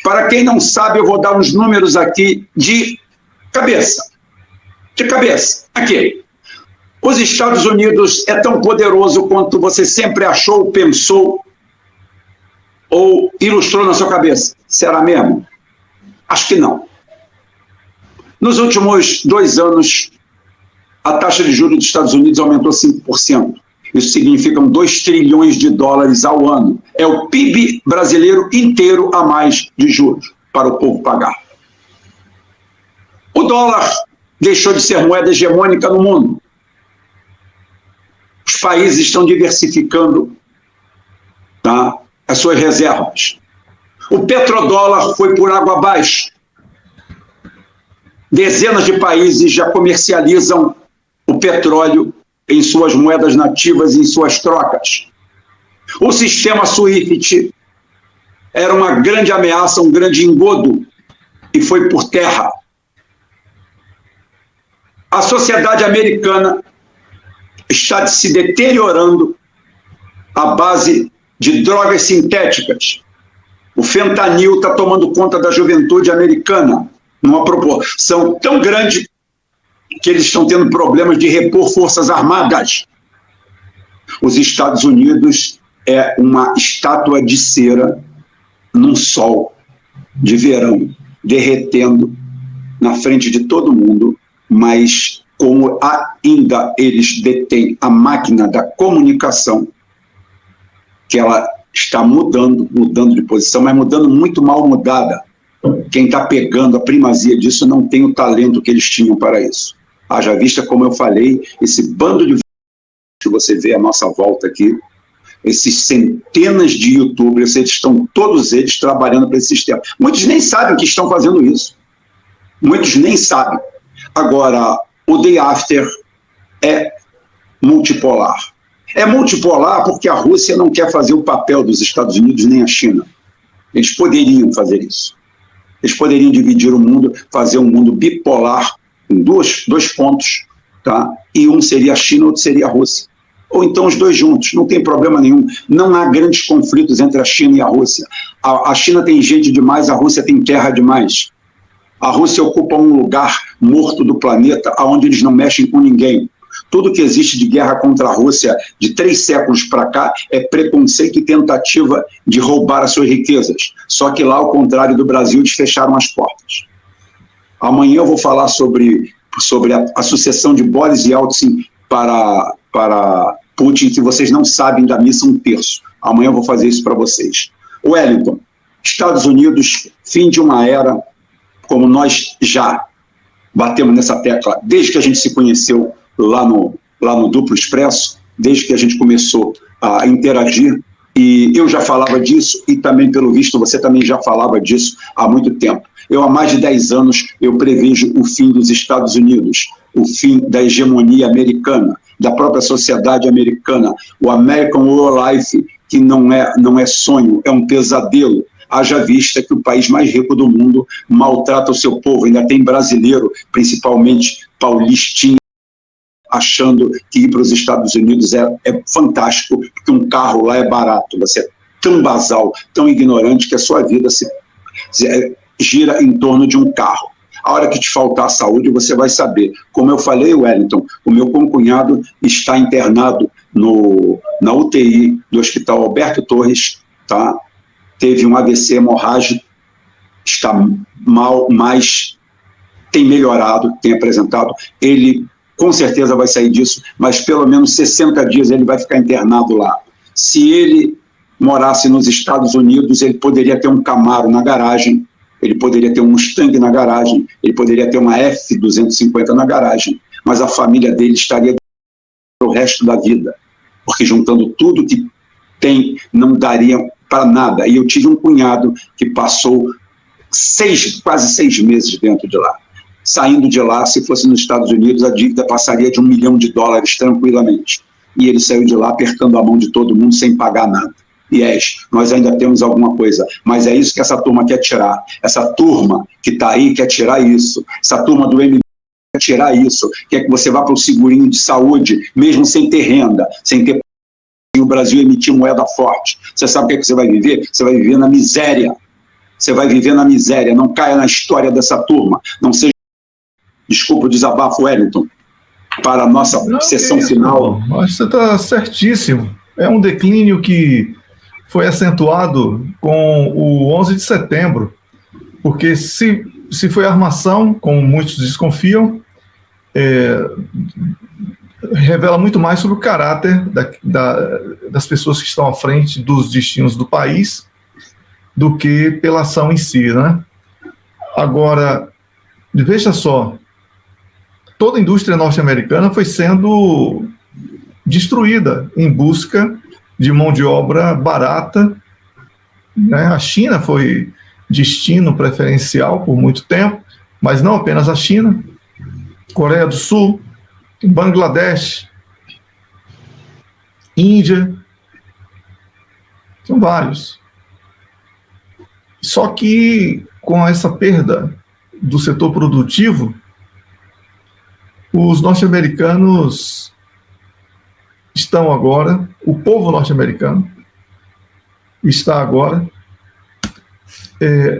Para quem não sabe, eu vou dar uns números aqui de cabeça. De cabeça. Aqui. Os Estados Unidos é tão poderoso quanto você sempre achou, pensou ou ilustrou na sua cabeça. Será mesmo? Acho que não. Nos últimos 2 anos, a taxa de juros dos Estados Unidos aumentou 5%. Isso significa 2 trilhões de dólares ao ano. É o PIB brasileiro inteiro a mais de juros para o povo pagar. O dólar deixou de ser moeda hegemônica no mundo. Os países estão diversificando, tá, as suas reservas. O petrodólar foi por água abaixo. Dezenas de países já comercializam o petróleo em suas moedas nativas e em suas trocas. O sistema SWIFT era uma grande ameaça, um grande engodo, e foi por terra. A sociedade americana está se deteriorando à base de drogas sintéticas. O fentanil está tomando conta da juventude americana, numa proporção tão grande que eles estão tendo problemas de repor forças armadas. Os Estados Unidos é uma estátua de cera num sol de verão, derretendo na frente de todo mundo, mas como ainda eles detêm a máquina da comunicação, que ela está mudando de posição, mas mudando muito mal mudada. Quem está pegando a primazia disso não tem o talento que eles tinham para isso. Haja vista, como eu falei, esse bando de que você vê à nossa volta aqui, esses centenas de youtubers, eles estão todos eles trabalhando para esse sistema. Muitos nem sabem que estão fazendo isso. Muitos nem sabem. Agora, o Day After é multipolar. É multipolar porque a Rússia não quer fazer o papel dos Estados Unidos nem a China. Eles poderiam fazer isso. Eles poderiam dividir o mundo, fazer um mundo bipolar, em dois pontos, tá? E um seria a China, outro seria a Rússia. Ou então os dois juntos, não tem problema nenhum. Não há grandes conflitos entre a China e a Rússia. A China tem gente demais, a Rússia tem terra demais. A Rússia ocupa um lugar morto do planeta, onde eles não mexem com ninguém. Tudo que existe de guerra contra a Rússia de 3 séculos para cá é preconceito e tentativa de roubar as suas riquezas. Só que lá, ao contrário do Brasil, eles fecharam as portas. Amanhã eu vou falar sobre a sucessão de Boris Yeltsin para Putin, que vocês não sabem da missa um terço. Amanhã eu vou fazer isso para vocês. Wellington, Estados Unidos, fim de uma era, como nós já batemos nessa tecla desde que a gente se conheceu lá no Duplo Expresso, desde que a gente começou a interagir, e eu já falava disso, e também, pelo visto, você também já falava disso há muito tempo. Eu, há mais de 10 anos, eu prevejo o fim dos Estados Unidos, o fim da hegemonia americana, da própria sociedade americana, o American Way of Life, que não é sonho, é um pesadelo. Haja vista que o país mais rico do mundo maltrata o seu povo, ainda tem brasileiro, principalmente paulistinha, achando que ir para os Estados Unidos é fantástico, porque um carro lá é barato. Você é tão basal, tão ignorante, que a sua vida se gira em torno de um carro. A hora que te faltar saúde, você vai saber. Como eu falei, Wellington, o meu concunhado está internado na UTI do Hospital Alberto Torres, tá? Teve um AVC hemorrágico, está mal, mas tem melhorado, tem apresentado. Ele com certeza vai sair disso, mas pelo menos 60 dias ele vai ficar internado lá. Se ele morasse nos Estados Unidos, ele poderia ter um Camaro na garagem, ele poderia ter um Mustang na garagem, ele poderia ter uma F-250 na garagem, mas a família dele estaria o resto da vida, porque juntando tudo que tem, não daria para nada. E eu tive um cunhado que passou quase 6 meses dentro de lá. Saindo de lá, se fosse nos Estados Unidos, a dívida passaria de $1 milhão tranquilamente. E ele saiu de lá apertando a mão de todo mundo sem pagar nada. Yes, nós ainda temos alguma coisa, mas é isso que essa turma quer tirar. Essa turma que está aí quer tirar isso. Essa turma do MBL quer tirar isso. Quer que você vá para o segurinho de saúde, mesmo sem ter renda, sem ter o Brasil emitir moeda forte. Você sabe o que você vai viver? Você vai viver na miséria. você vai viver na miséria. Não caia na história dessa turma. Não seja, desculpa o desabafo, Wellington, para a nossa sessão final. Acho que você está certíssimo. É um declínio que foi acentuado com o 11 de setembro, porque se foi armação, como muitos desconfiam, revela muito mais sobre o caráter das pessoas que estão à frente dos destinos do país do que pela ação em si, né? Agora, veja só, toda a indústria norte-americana foi sendo destruída em busca de mão de obra barata, né? A China foi destino preferencial por muito tempo, mas não apenas a China, Coreia do Sul, Bangladesh, Índia, são vários. Só que com essa perda do setor produtivo, os norte-americanos estão agora, o povo norte-americano está agora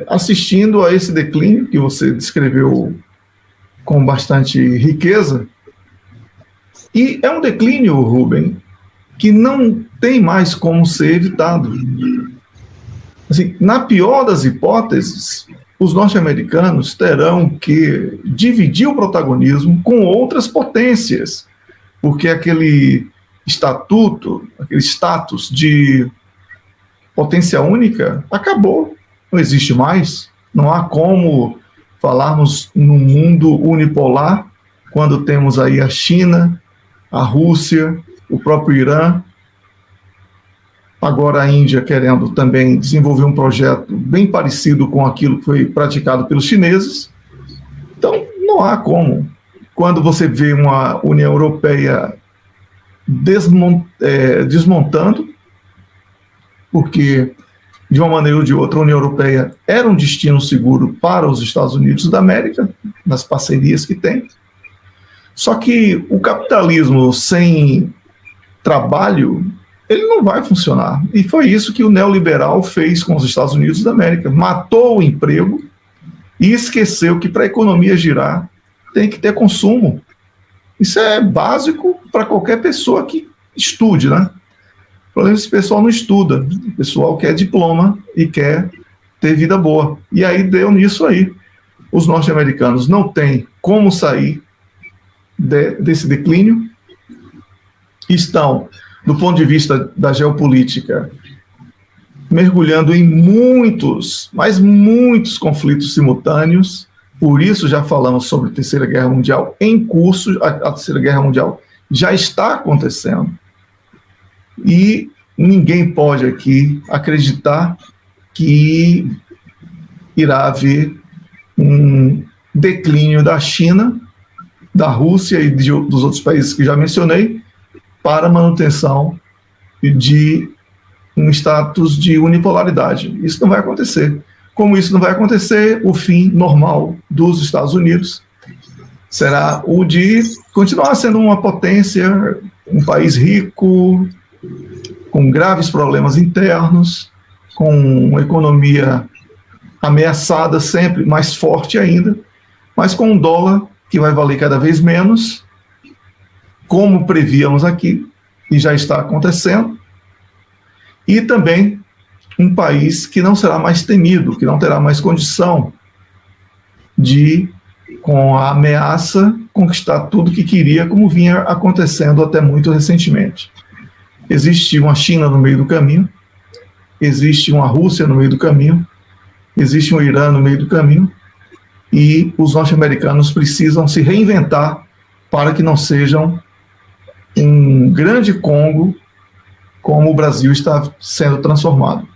assistindo a esse declínio que você descreveu com bastante riqueza. E é um declínio, Rubem, que não tem mais como ser evitado. Assim, na pior das hipóteses, os norte-americanos terão que dividir o protagonismo com outras potências, porque aquele status de potência única acabou, não existe mais. Não há como falarmos num mundo unipolar quando temos aí a China, a Rússia, o próprio Irã, agora a Índia querendo também desenvolver um projeto bem parecido com aquilo que foi praticado pelos chineses. Então, não há como. Quando você vê uma União Europeia desmontando, porque, de uma maneira ou de outra, a União Europeia era um destino seguro para os Estados Unidos da América, nas parcerias que tem. Só que o capitalismo sem trabalho, ele não vai funcionar. E foi isso que o neoliberal fez com os Estados Unidos da América. Matou o emprego e esqueceu que para a economia girar tem que ter consumo. Isso é básico para qualquer pessoa que estude, né? O problema é que esse pessoal não estuda. O pessoal quer diploma e quer ter vida boa. E aí deu nisso aí. Os norte-americanos não têm como sair desse declínio. Estão, do ponto de vista da geopolítica, mergulhando em muitos, mas muitos conflitos simultâneos. Por isso já falamos sobre a Terceira Guerra Mundial em curso. A Terceira Guerra Mundial já está acontecendo. E ninguém pode aqui acreditar que irá haver um declínio da China, da Rússia e dos outros países que já mencionei, para a manutenção de um status de unipolaridade. Isso não vai acontecer. Como isso não vai acontecer, o fim normal dos Estados Unidos será o de continuar sendo uma potência, um país rico, com graves problemas internos, com uma economia ameaçada sempre, mais forte ainda, mas com um dólar que vai valer cada vez menos, como prevíamos aqui, e já está acontecendo, e também um país que não será mais temido, que não terá mais condição de, com a ameaça, conquistar tudo que queria, como vinha acontecendo até muito recentemente. Existe uma China no meio do caminho, existe uma Rússia no meio do caminho, existe um Irã no meio do caminho, e os norte-americanos precisam se reinventar para que não sejam um grande Congo como o Brasil está sendo transformado.